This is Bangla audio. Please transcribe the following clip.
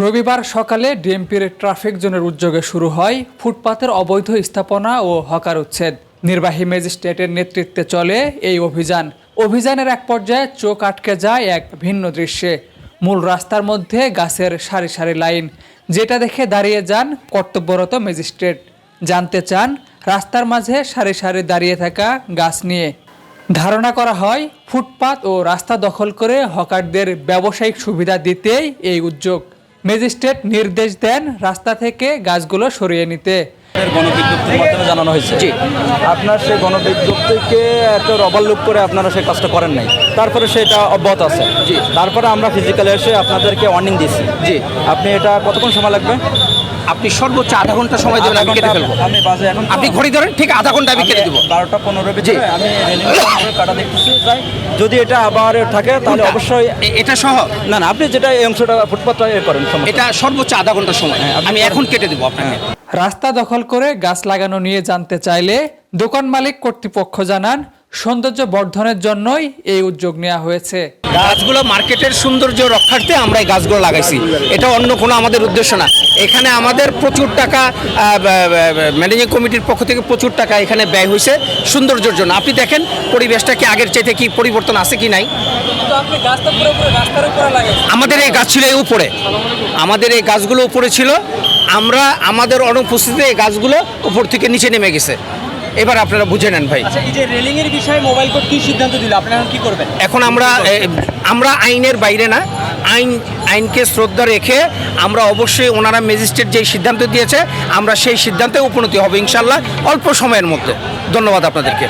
রবিবার সকালে ডিএমপির ট্রাফিক জোনের উদ্যোগে শুরু হয় ফুটপাতের অবৈধ স্থাপনা ও হকার উচ্ছেদ। নির্বাহী ম্যাজিস্ট্রেটের নেতৃত্বে চলে এই অভিযানের এক পর্যায়ে চোখ আটকে যায় এক ভিন্ন দৃশ্যে। মূল রাস্তার মধ্যে গাছের সারি সারি লাইন, যেটা দেখে দাঁড়িয়ে যান কর্তব্যরত ম্যাজিস্ট্রেট। জানতে চান রাস্তার মাঝে সারি সারি দাঁড়িয়ে থাকা গাছ নিয়ে। ধারণা করা হয় ফুটপাত ও রাস্তা দখল করে হকারদের ব্যবসায়িক সুবিধা দিতেই এই উদ্যোগ। ম্যাজিস্ট্রেট নির্দেশ দেন রাস্তা থেকে গাছগুলো সরিয়ে নিতে। গণবিজ্ঞপ্তির মাধ্যমে জানানো হয়েছে জি আপনার সেই গণবিজ্ঞপ্তিকে একটা ওভারলুক করে আপনারা সেই কাজটা করেন নাই, তারপরে সেটা অব্যাহত আছে জি। তারপরে আমরা ফিজিক্যালি এসে আপনাদেরকে ওয়ার্নিং দিচ্ছি জি। আপনি এটা কতক্ষণ সময় লাগবে? আপনি সর্বোচ্চ আধা ঘন্টা সময় দেবেন, আমি কেটে ফেলবো। আমি বাজে এখন আপনি ঘড়ি ধরেন, ঠিক আধা ঘন্টা আমি কেটে দেবো। 12:15 ভিতরে আমি কাটা দেখতেছি যাই। যদি এটা আবার থাকে তাহলে অবশ্যই এটা সহ না না, আপনি যেটা এই অংশটা ফুটপাতটা করেন এটা সর্বোচ্চ আধা ঘন্টা সময় আমি এখন কেটে দেবো আপনাকে। রাস্তা দখল করে গাছ লাগানো নিয়ে জানতে চাইলে দোকান মালিক কর্তৃপক্ষ জানান সৌন্দর্য বর্ধনের জন্যই এই উদ্যোগ নেওয়া হয়েছে। গাছগুলো মার্কেটের সৌন্দর্য রক্ষার্থে আমরা এই গাছগুলো লাগাইছি, এটা অন্য কোনো আমাদের উদ্দেশ্য না। এখানে আমাদের প্রচুর টাকা ম্যানেজিং কমিটির পক্ষ থেকে প্রচুর টাকা এখানে ব্যয় হয়েছে সৌন্দর্যের জন্য। আপনি দেখেন পরিবেশটা কি আগের চাইতে কি পরিবর্তন আছে কি নাই। আমাদের এই গাছ ছিল এই উপরে, আমাদের এই গাছগুলো উপরে ছিল, আমরা আমাদের অনুপস্থিতিতে এই গাছগুলো উপর থেকে নিচে নেমে গেছে। এবার আপনারা বুঝে নেন ভাই। আচ্ছা, এই যে রেলিং এর বিষয়ে মোবাইল কোর্ট কি সিদ্ধান্ত দিল, আপনারা কি করবেন? এখন আমরা আইনের বাইরে না, আইনকে শ্রদ্ধা রেখে আমরা অবশ্যই ওনারা ম্যাজিস্ট্রেট যেই সিদ্ধান্ত দিয়েছে আমরা সেই সিদ্ধান্তে উপনীত হবে ইনশাল্লাহ অল্প সময়ের মধ্যে। ধন্যবাদ আপনাদেরকে।